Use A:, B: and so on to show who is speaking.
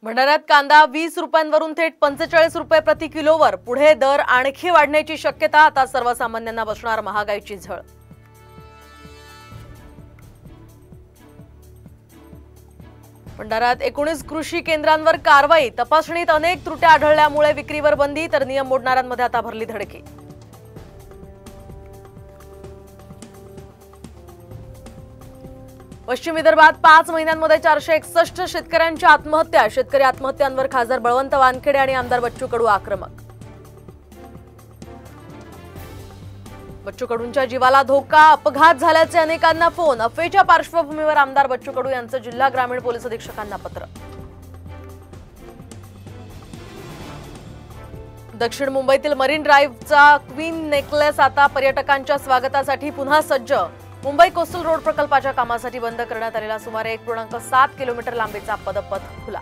A: भंडाऱ्यात कांदा 20 रुपयांवरून थेट 45 रुपये प्रति किलोवर पुढे दर आणखी वाढण्याची शक्यता। आता सर्वसामान्यांना बसणार महागाईची झळ। भंडाऱ्यात 19 कृषी केंद्रांवर कारवाई। तपासणीत अनेक त्रुट्या आढळल्यामुळे विक्रीवर बंदी, तर नियम मोडणाऱ्यांमध्ये आता भरली धडकी। पश्चिम विदर्भात 5 महिन्यांमध्ये 461 शेतकऱ्यांच्या आत्महत्या। शेतकरी आत्महत्यांवर खासदार बळवंत वानखेडे आणि आमदार बच्चू कडू आक्रमक। बच्चू कडूंच्या जीवाला धोका, अपघात झाल्याचे अनेकांना फोन। अफवेच्या पार्श्वभूमीवर आमदार बच्चू कडू यांचं जिल्हा ग्रामीण पोलीस अधीक्षकांना पत्र। दक्षिण मुंबईतील मरीन ड्राईव्हचा क्वीन नेकलेस आता पर्यटकांच्या स्वागतासाठी पुन्हा सज्ज। मुंबई कोस्टल रोड प्रकल्पाच्या कामासाठी बंद करण्यात आलेला सुमारे 1.7 किलोमीटर लांबीचा पदपथ खुला।